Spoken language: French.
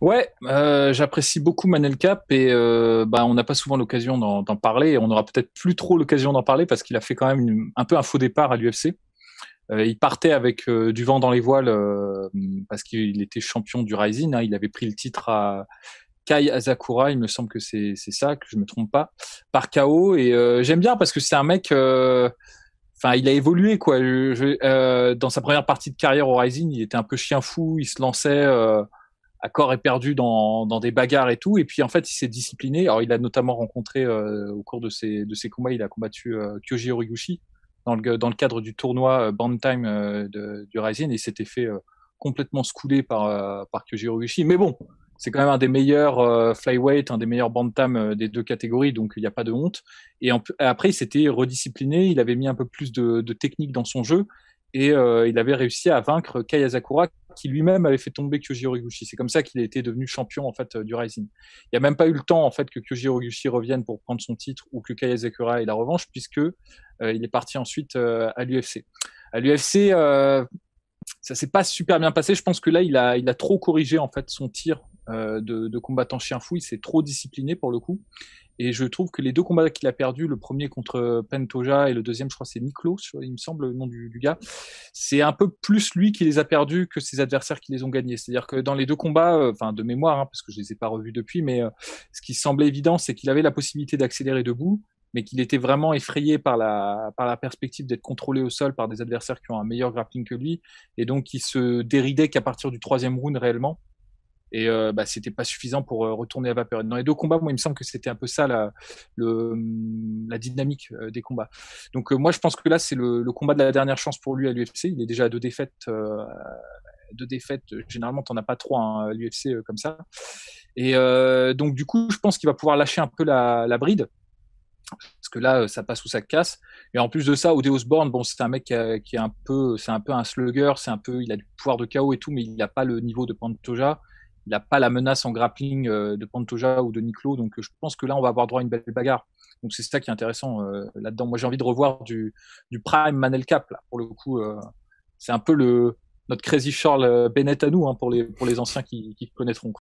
Ouais, j'apprécie beaucoup Manel Cap et on n'a pas souvent l'occasion d'en parler. Et on n'aura peut-être plus trop l'occasion d'en parler parce qu'il a fait quand même un peu un faux départ à l'UFC. Il partait avec du vent dans les voiles parce qu'il était champion du Rising. Hein. Il avait pris le titre à Kai Asakura, il me semble que c'est ça, que je me trompe pas, par KO. Et j'aime bien parce que c'est un mec. Enfin, il a évolué quoi. Dans sa première partie de carrière au Rising, il était un peu chien fou. Il se lançait à corps éperdu dans des bagarres et tout. Et puis en fait, il s'est discipliné. Alors, il a notamment rencontré au cours de ses combats, il a combattu Kyoji Horiguchi dans le cadre du tournoi Bantam du Rising et il s'était fait complètement scouler par Kyoji Horiguchi. Mais bon, c'est quand même un des meilleurs flyweight, un des meilleurs bantam des deux catégories, donc il n'y a pas de honte. Et après, il s'était rediscipliné, il avait mis un peu plus de technique dans son jeu et il avait réussi à vaincre Kai Asakura qui lui-même avait fait tomber Kyoji Horiguchi. C'est comme ça qu'il était devenu champion en fait du Rising. Il n'y a même pas eu le temps en fait que Kyoji Horiguchi revienne pour prendre son titre ou que Kai Asakura ait la revanche puisque il est parti ensuite à l'UFC. À l'UFC, ça s'est pas super bien passé. Je pense que là, il a trop corrigé en fait son tir de combattant chien fou. Il s'est trop discipliné pour le coup. Et je trouve que les deux combats qu'il a perdus, le premier contre Pantoja et le deuxième, je crois, c'est Niklo, il me semble, le nom du gars, c'est un peu plus lui qui les a perdus que ses adversaires qui les ont gagnés. C'est-à-dire que dans les deux combats, enfin de mémoire, hein, parce que je les ai pas revus depuis, mais ce qui semblait évident, c'est qu'il avait la possibilité d'accélérer debout, mais qu'il était vraiment effrayé par la perspective d'être contrôlé au sol par des adversaires qui ont un meilleur grappling que lui, et donc il se déridait qu'à partir du troisième round réellement. Et c'était pas suffisant pour retourner à vapeur. Dans les deux combats, moi, il me semble que c'était un peu ça la dynamique des combats. Donc moi, je pense que là, c'est le combat de la dernière chance pour lui à l'UFC. Il est déjà à deux défaites. Deux défaites, généralement, t'en as pas trois hein, à l'UFC comme ça. Et donc, du coup, je pense qu'il va pouvoir lâcher un peu la bride. Parce que là, ça passe ou ça casse. Et en plus de ça, Ode Osborne, bon, c'est un mec qui est c'est un peu un slugger, il a du pouvoir de KO et tout, mais il n'a pas le niveau de Pantoja. Il n'a pas la menace en grappling de Pantoja ou de Niklo. Donc, je pense que là, on va avoir droit à une belle bagarre. Donc, c'est ça qui est intéressant là-dedans. Moi, j'ai envie de revoir du prime Manel Cap, là, pour le coup. C'est un peu notre Crazy Charles Bennett à nous, hein, pour les anciens qui connaîtront.